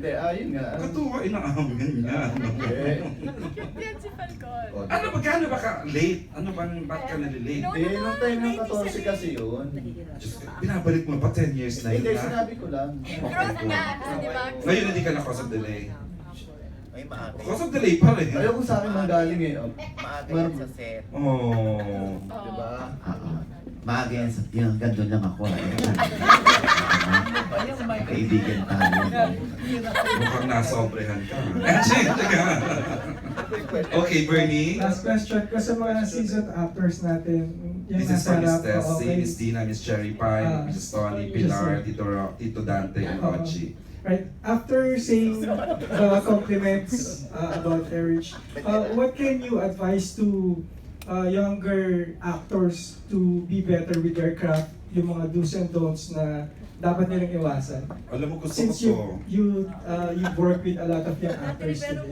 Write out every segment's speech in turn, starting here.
Hindi, yun nga. Katuwa, inaamin niya. Yan si Falcon. Ano ba, gaano ba ka late? Ano bang, ba't ka nalilate? Eh, nung time ng 14 kasi yun. Diyos ko, binabalik mo pa 10 years na yun Hindi, na. sinabi ko lang. Growth nga, di ba? Ngayon hindi ka na cause of delay. May maaga. Cause of delay pa rin. Ayaw ko sa akin manggaling eh. Maaga yan sa set. Oh. Diba? Maaga yan sa yun, hanggang doon lang ako. Kaibigan tayo. Mukhang nasobrehan ka. Okay, Bernie. Last question ko sa mga seasoned actors natin. Yung This is for Miss nasa rap, Tess, okay. Miss Dina, Miss Cherry Pie, Mrs. Tony, Pilar, Tito Dante, and Rochi. Right. After saying compliments about Erich, what can you advise to younger actors to be better with their craft? Yung mga do's and don'ts na dapat nilang iwasan. Alam mo, gusto ko Since to. you've worked with a lot of young actors today.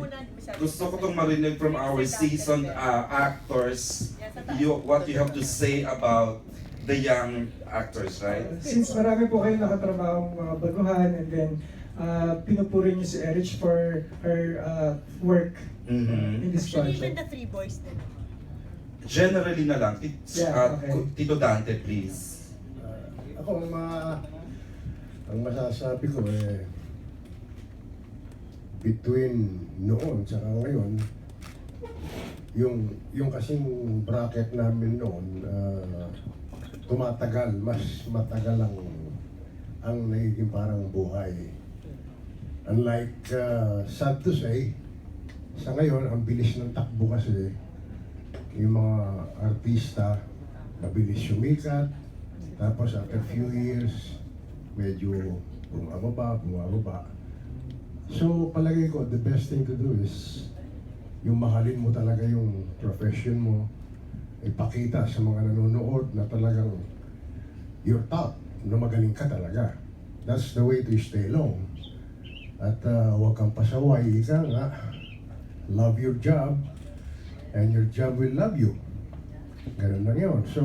Gusto ko itong marinig from our seasoned actors. What you have to say about the young actors, right? Since marami po kayo nakatrabaho mga baguhan and then pinupuri niyo si Erich for her work in this Actually, even project. the three boys din. Generally na lang. Yeah, okay. Tito Dante, please. Ako ang masasabi ko between noon at ngayon, yung kasing bracket namin noon, tumatagal, mas matagal ang nagiging parang buhay. Unlike, sad to say, sa ngayon, ang bilis ng takbo kasi, yung mga artista, mabilis sumikat, tapos after few years, medyo bumababa. So, palagay ko, the best thing to do is yung mahalin mo talaga yung profession mo, ipakita sa mga nanonood na talagang you're top, na magaling ka talaga. That's the way to stay long. At huwag kang pasaway, ika nga, love your job, and your job will love you. Ganun lang yun. So,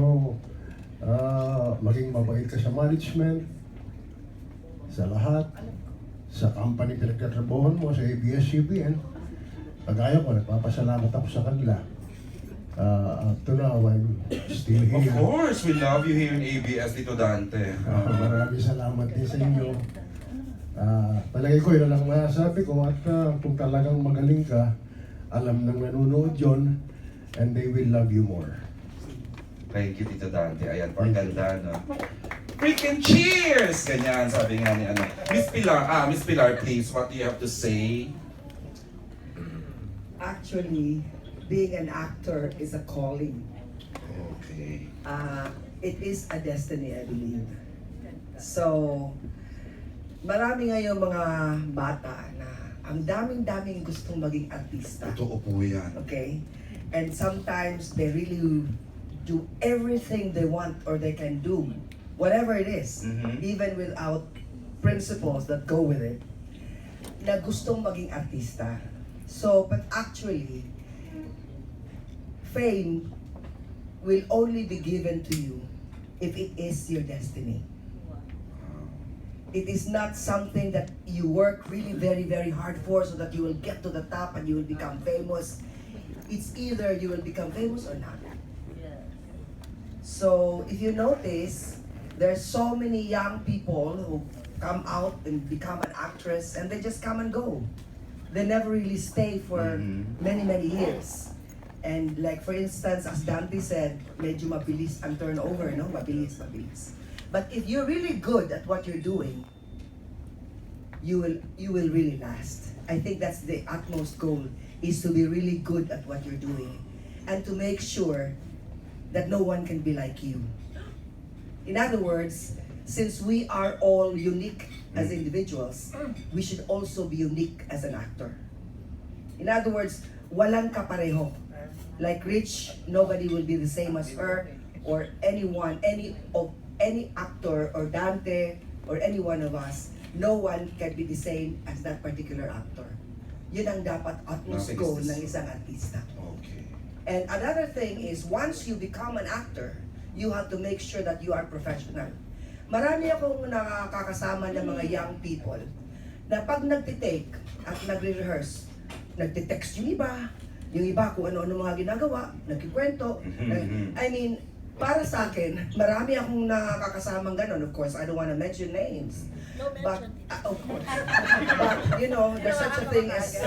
maging mabait ka sa management, sa lahat, sa company pinagtatrabahoan mo, sa ABS-CBN. Pagaya ko, nagpapasalamat ako sa kanila. Up to now, I'm still Of here. course, we love you here in ABS, Tito Dante. Maraming salamat din sa inyo. Palagay ko, yun lang masasabi ko. At kung talagang magaling ka, alam ng nanonood yun, and they will love you more. Thank you, Tito Dante. Ayan, paganda, no? Freaking cheers! Ganyan, sabi nga ni ano. Miss Pilar, please, what do you have to say? Actually, being an actor is a calling. Okay. It is a destiny, I believe. So, marami ngayon mga bata na ang daming-daming gustong maging artista. Totoo po yan. Okay? And sometimes they really do everything they want or they can do, whatever it is, even without principles that go with it, na gustong maging artista. So, but actually, fame will only be given to you if it is your destiny. It is not something that you work really very, very hard for so that you will get to the top and you will become famous. It's either you will become famous or not. So, if you notice, there's so many young people who come out and become an actress and they just come and go. They never really stay for many, many years. And like for instance, as Dante said, medyo mabilis ang turnover, no? Mabilis. But if you're really good at what you're doing, you will really last. I think that's the utmost goal, is to be really good at what you're doing and to make sure that no one can be like you. In other words, since we are all unique as individuals, we should also be unique as an actor. In other words, walang kapareho. Like Rich, nobody will be the same as her, or anyone, any actor, or Dante, or any one of us. No one can be the same as that particular actor. Yun ang dapat utmost goal ng isang artista. Okay. And another thing is, once you become an actor, you have to make sure that you are professional. Marami akong nakakasama ng mga young people na pag nagtitake at nagre-rehearse, nagtitext yung iba kung ano-ano mga ginagawa, nagkikwento. I mean, para sa akin, marami akong nakakasamang ganon. Of course, I don't want to mention names. No But, mention. of course. But, you know, there's such a thing as,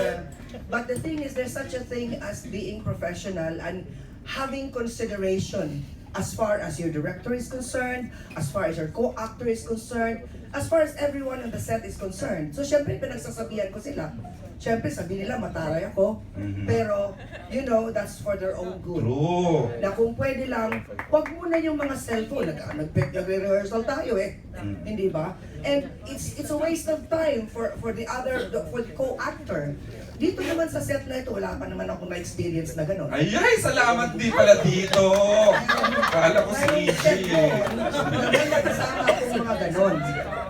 but the thing is, there's such a thing as being professional and having consideration as far as your director is concerned, as far as your co-actor is concerned, as far as everyone on the set is concerned. So, syempre, pinagsasabihan ko sila. Syempre, sabi nila, mataray ako. Pero, you know, that's for their own good. True. Na kung pwede lang, wag muna yung mga cellphone. Nagre-rehearsal tayo eh. Hindi ba? And it's a waste of time for the co-actor. Dito naman sa set na ito, wala pa naman ako na-experience na gano'n. Ayay, salamat din pala dito. Kala ko si EJ eh. Maganda kasama akong mga ganon.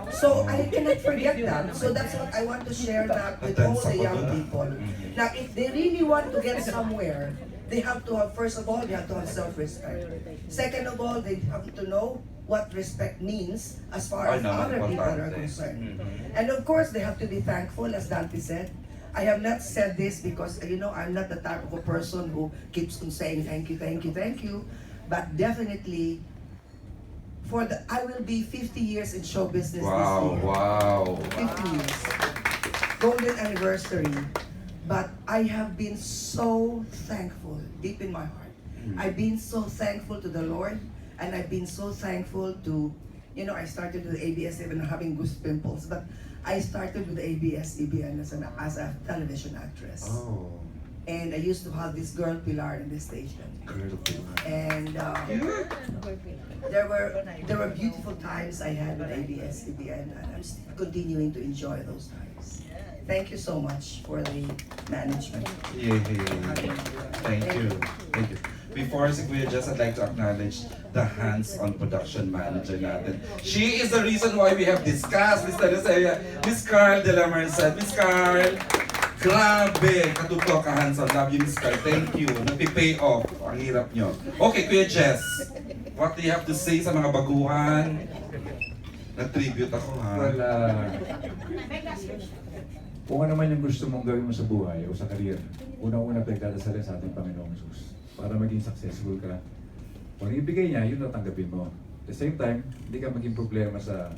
So, I cannot forget that. So, that's what I want to share that with all the young people. Now, if they really want to get somewhere, they have to have, first of all, they have to have self-respect. Second of all, they have to know what respect means as far as other people are concerned. And of course, they have to be thankful, as Dante said. I have not said this because, you know, I'm not the type of a person who keeps on saying thank you, thank you, thank you. But definitely, I will be 50 years in show business this year. Wow. 50 years. Golden anniversary. But I have been so thankful, deep in my heart. I've been so thankful to the Lord, and I've been so thankful to, you know, I started with ABS even having goose pimples, but I started with ABS-CBN as a television actress. Oh. And I used to have this girl Pilar in the station. And there were beautiful times I had with ABS-CBN, and I'm still continuing to enjoy those times. Thank you so much for the management. Yay. Thank you. Thank you. Before si Kuya Jess, I'd like to acknowledge the hands-on production manager natin. She is the reason why we have discussed, Miss Teresella, Miss Carl de la Merced. Miss Carl, grabe, katuto ka hands-on. Love you, Miss Carl. Thank you. Nagpi-pay off. Ang hirap nyo. Okay, Kuya Jess, what do you have to say sa mga baguhan? Nag-tribute ako, ha? Well, kung ano man yung gusto mong gawin mo sa buhay o sa career, unang-una pagdadasalin sa ating Panginoong Jesus para maging successful ka. Kung ano ibigay niya, yun natanggapin mo. At the same time, hindi ka maging problema sa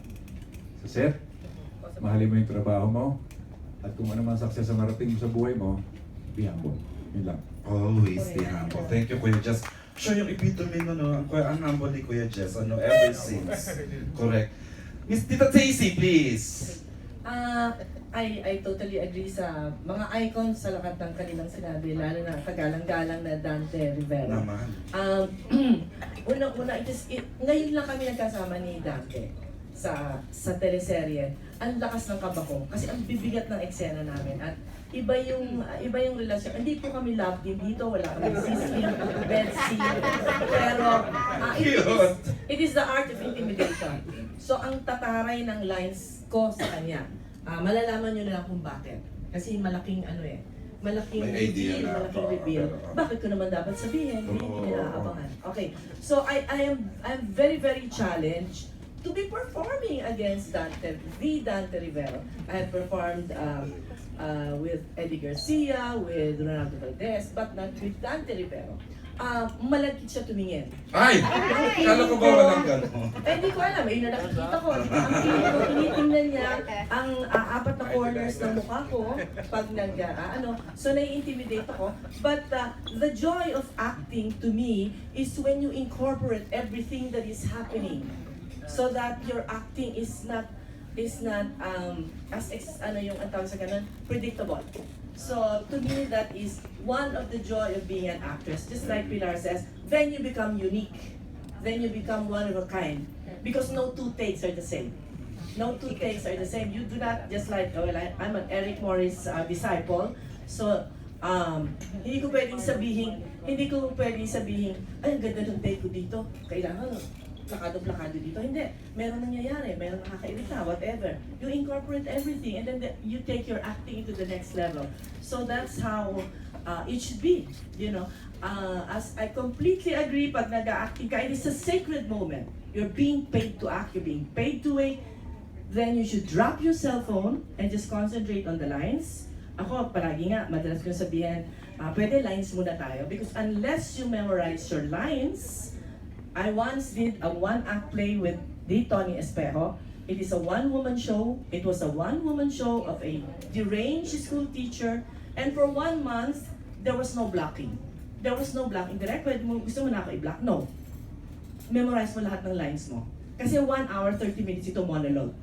set, mahalin mo yung trabaho mo, at kung ano man success ang marating mo sa buhay mo, be humble. Yun lang. Always be humble. Thank you, Kuya Jess. Sure, yung epitome ang humble ni Kuya Jess, ever since. Correct. Miss Tita Stacy, please. I totally agree sa mga icons sa lahat ng kanilang sinabi, lalo na kagalang-galang na Dante Rivera. Naman. Unang-una, ngayon lang kami nagkasama ni Dante sa teleserye. Ang lakas ng kaba ko kasi ang bibigat ng eksena namin at iba yung relasyon. Hindi po kami love team dito, wala kami sizzling, bed scene. Pero it is the art of intimidation. So ang tataray ng lines ko sa kanya, malalaman nyo na lang kung bakit. Kasi malaking malaking May idea reveal, na. malaking reveal. Bakit ko naman dapat sabihin? Hindi nila aabangan. Okay, so I am very, very challenged to be performing against Dante Rivera. I have performed with Eddie Garcia, with Ronaldo Valdez, but not with Dante Rivera. Malagkit siya tumingin. Ay! Kala ko ba walang gano'n? Hindi ko alam, na nakikita ko. Ang feeling ko, tinitingnan niya ang apat na corners ng mukha ko pag so nai-intimidate ako. But the joy of acting to me is when you incorporate everything that is happening so that your acting is not predictable. So to me, that is one of the joy of being an actress. Just like Pilar says, then you become unique. Then you become one of a kind. Because no two takes are the same. No two takes are the same. You do not just like, I'm an Eric Morris disciple. So, hindi ko pwedeng sabihin, ay, ang ganda ng take ko dito. Kailangan, plakado dito. Hindi. Meron nangyayari, meron nakakairita, whatever. You incorporate everything and then you take your acting into the next level. So that's how it should be, As I completely agree, pag nag-acting ka, it is a sacred moment. You're being paid to act, you're being paid to wait. then you should drop your cell phone and just concentrate on the lines. Ako, palagi nga, madalas ko sabihin, pwede lines muna tayo because unless you memorize your lines, I once did a one-act play with Tony Espejo. It is a one-woman show. It was a one-woman show of a deranged school teacher, and for 1 month, there was no blocking. There was no blocking. Direct, pwede mo, gusto mo na ako i-block? No. Memorize mo lahat ng lines mo. Kasi 1 hour, 30 minutes ito monologue.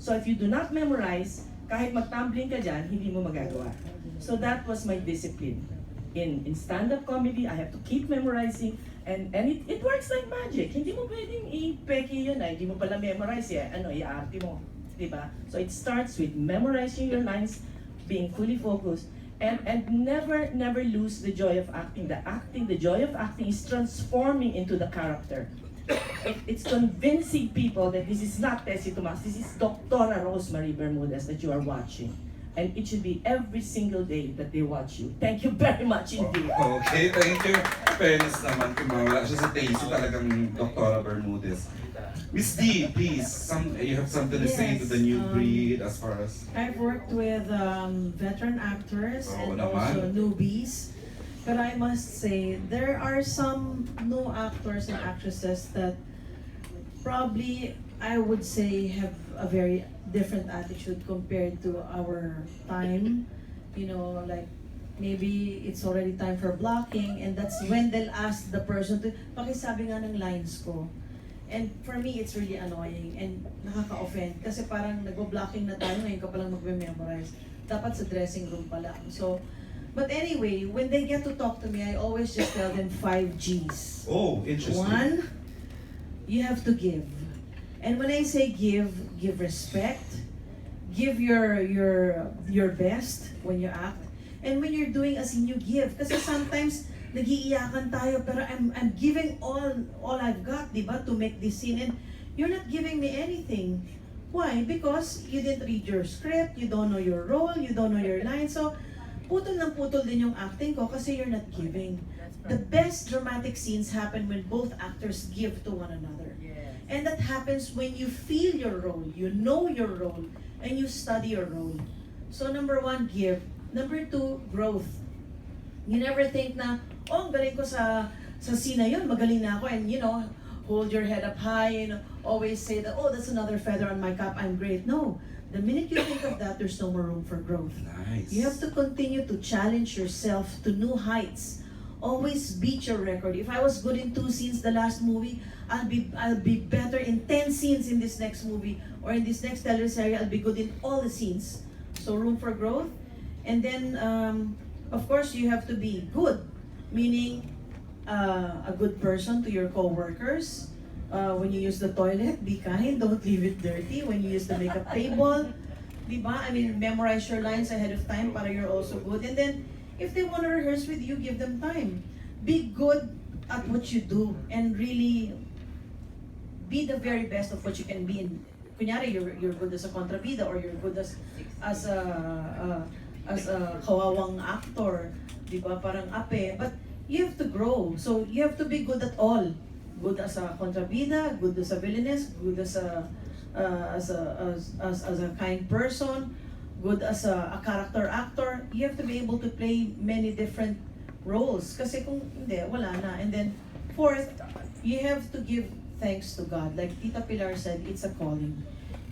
So if you do not memorize, kahit mag-tumbling ka dyan, hindi mo magagawa. So that was my discipline. In stand-up comedy, I have to keep memorizing, and it works like magic. Hindi mo pwedeng i-peki yun, hindi mo pala memorize i-arte mo. Diba? So it starts with memorizing your lines, being fully focused, and never lose the joy of acting. The joy of acting is transforming into the character. It's convincing people that this is not Tessie Tomas, this is Dr. Rosemary Bermudez that you are watching. And it should be every single day that they watch you. Thank you very much indeed. Okay, thank you. Fairness naman, kung mawala siya sa Daisy, talagang Dr. Bermudez. Miss D, please, you have something to say to the new breed as far as... I've worked with veteran actors and naman. also newbies. But I must say, there are some new actors and actresses that probably, I would say, have a very different attitude compared to our time. You know, like, maybe it's already time for blocking, and that's when they'll ask the person to, pakisabi nga ng lines ko. And for me, it's really annoying and nakaka-offend. Kasi parang nagbo-blocking na tayo, ngayon ka palang magme-memorize. Dapat sa dressing room pa lang. So, but anyway, when they get to talk to me, I always just tell them 5 G's. Oh, interesting. 1, you have to give. And when I say give respect, give your best when you act. And when you're doing a scene, you give. Kasi sometimes, nag-iiyakan tayo, pero I'm giving all I've got, di ba, to make this scene. And you're not giving me anything. Why? Because you didn't read your script, you don't know your role, you don't know your line. So, putol ng putol din yung acting ko kasi you're not giving. The best dramatic scenes happen when both actors give to one another. And that happens when you feel your role, you know your role, and you study your role. So number 1, give. Number 2, growth. You never think na, oh, ang galing ko sa scene na yun, magaling na ako, and you know, hold your head up high, and always say that, oh, that's another feather on my cap, I'm great. No. The minute you think of that, there's no more room for growth. Nice. You have to continue to challenge yourself to new heights. Always beat your record. If I was good in 2 scenes the last movie, I'll be better in 10 scenes in this next movie, or in this next teleserye, I'll be good in all the scenes. So room for growth. And then, of course, you have to be good, meaning a good person to your co-workers. When you use the toilet, be kind, don't leave it dirty. When you use the makeup table, diba? I mean, memorize your lines ahead of time para you're also good. And then, if they want to rehearse with you, give them time. Be good at what you do and really be the very best of what you can be. In, kunyari, you're good as a kontrabida, or you're good as a kawawang actor, diba? Parang ape. But you have to grow. So, you have to be good at all. Good as a kontrabida, good as a villainess, good as a kind person, good as a character actor. You have to be able to play many different roles. Kasi kung hindi, wala na. And then, 4th, you have to give thanks to God. Like Tita Pilar said, it's a calling.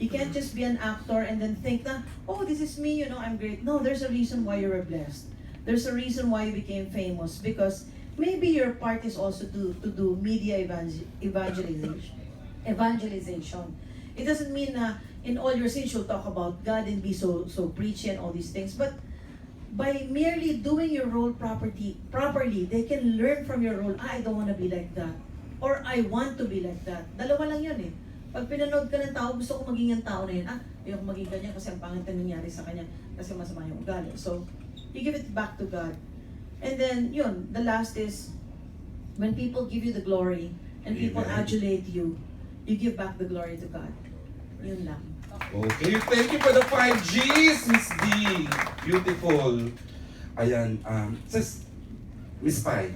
You can't just be an actor and then think na, oh, this is me, you know, I'm great. No, there's a reason why you were blessed. There's a reason why you became famous. Because maybe your part is also to do media evangelization. It doesn't mean na in all your scenes you'll talk about God and be so preachy and all these things. But by merely doing your role properly, they can learn from your role. I don't want to be like that. Or I want to be like that. Dalawa lang yun eh. Pag pinanood ka ng tao, gusto ko maging yung tao na yun. Ayoko maging ganyan kasi ang pangit na nangyari sa kanya kasi masama yung ugali. So, you give it back to God. And then, yun, the last is, when people give you the glory and people adulate you, you give back the glory to God. Yun lang. Okay, thank you for the 5 G's, Miss D. Beautiful. Ayan, sis, Miss Pai,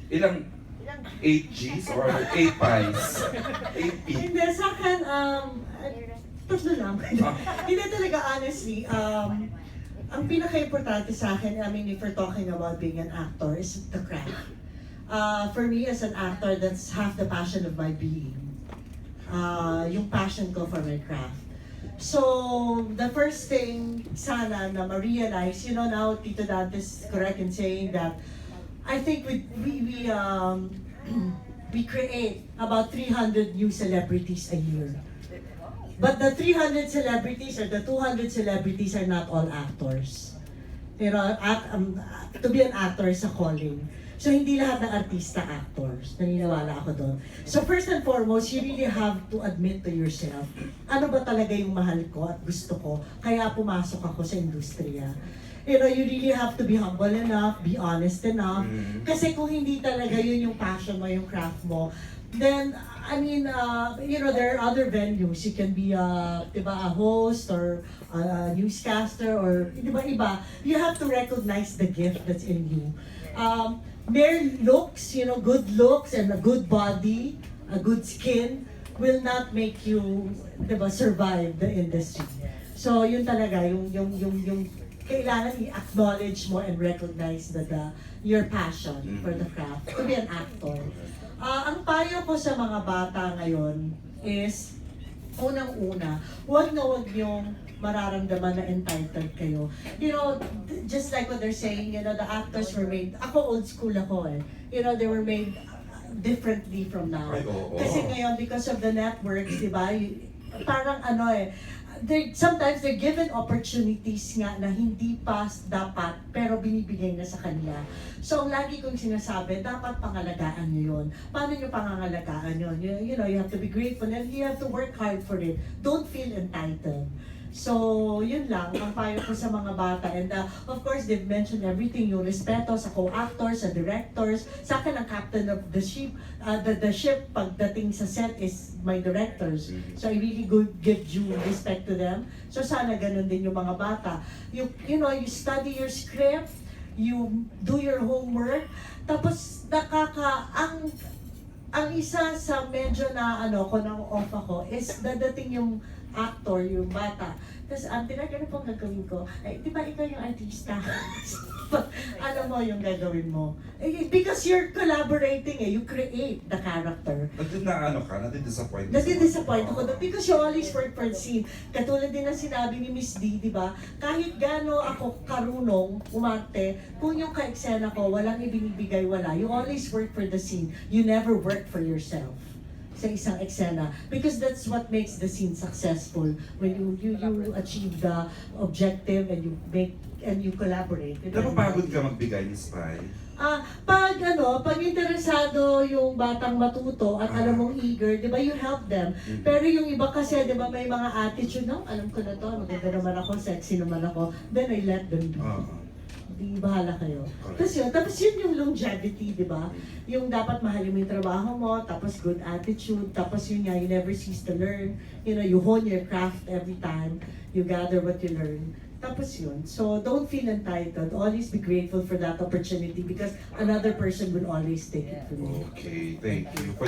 ilang 8 G's or 8 pies? 8 P? Hindi, sa akin, Tatlo lang. Hindi talaga, honestly, ang pinaka-importante sa akin, I mean, if we're talking about being an actor, is the craft. For me, as an actor, that's half the passion of my being. Yung passion ko for my craft. So, the first thing, sana, na ma-realize, you know, now Tito Dante is correct in saying that I think we create about 300 new celebrities a year. But the 300 celebrities or the 200 celebrities are not all actors. You know, to be an actor is a calling. So hindi lahat ng artista actors. Naniniwala ako doon. So first and foremost, you really have to admit to yourself, ano ba talaga yung mahal ko at gusto ko, kaya pumasok ako sa industriya. You know, you really have to be humble enough, be honest enough. Kasi kung hindi talaga yun yung passion mo, yung craft mo, then, I mean, you know, there are other venues. You can be diba, a host or a newscaster or iba. You have to recognize the gift that's in you. Mere looks, you know, good looks and a good body, a good skin will not make you, diba, survive the industry. So, yun talaga, yung kailangan i-acknowledge mo and recognize that your passion for the craft, to be an actor. Ang payo ko sa mga bata ngayon is, unang-una, huwag niyong mararamdaman na entitled kayo. You know, just like what they're saying, you know, the actors were made, ako old school ako eh. You know, they were made differently from now. Kasi ngayon, because of the networks, di ba, parang ano eh, sometimes they're given opportunities nga na hindi pa dapat pero binibigay na sa kanila. So ang lagi kong sinasabi, dapat pangalagaan nyo yun. Paano nyo pangangalagaan yun? You know, you have to be grateful and you have to work hard for it. Don't feel entitled. So, yun lang, ang payo ko sa mga bata. And of course, they've mentioned everything, yung respeto sa co-actors, sa directors. Sa akin, ang captain of the ship, the ship pagdating sa set is my directors. So, I really give due respect to them. So, sana ganun din yung mga bata. You know, you study your script, you do your homework, tapos ang isa sa medyo na ko nang off ako is dadating yung actor, yung bata. Tapos, ano pong gagawin ko? Ay, di ba ikaw yung artista? Alam mo yung gagawin mo. Because you're collaborating you create the character. Nadi-disappoint. Nadi-disappoint ako doon because you always work for the scene. Katulad din ng sinabi ni Miss D, di ba? Kahit gaano ako karunong umarte, kung yung ka-eksena ko, walang ibinibigay, wala. You always work for the scene. You never work for yourself sa isang eksena because that's what makes the scene successful when you achieve the objective and you collaborate. Pero pagod ka magbigay ni Spy? Pag interesado yung batang matuto at alam mong eager, di ba, you help them. Pero yung iba kasi, di ba, may mga attitude, no? Alam ko na to, maganda naman ako, sexy naman ako, then I let them do. Di bahala kayo. Tapos yun yung longevity, di ba? Yung dapat mahalin mo yung trabaho mo, tapos good attitude, tapos yun nga, you never cease to learn. You know, you hone your craft every time, you gather what you learn. Tapos yun. So, don't feel entitled. Always be grateful for that opportunity because another person will always take it from you. Okay, thank you.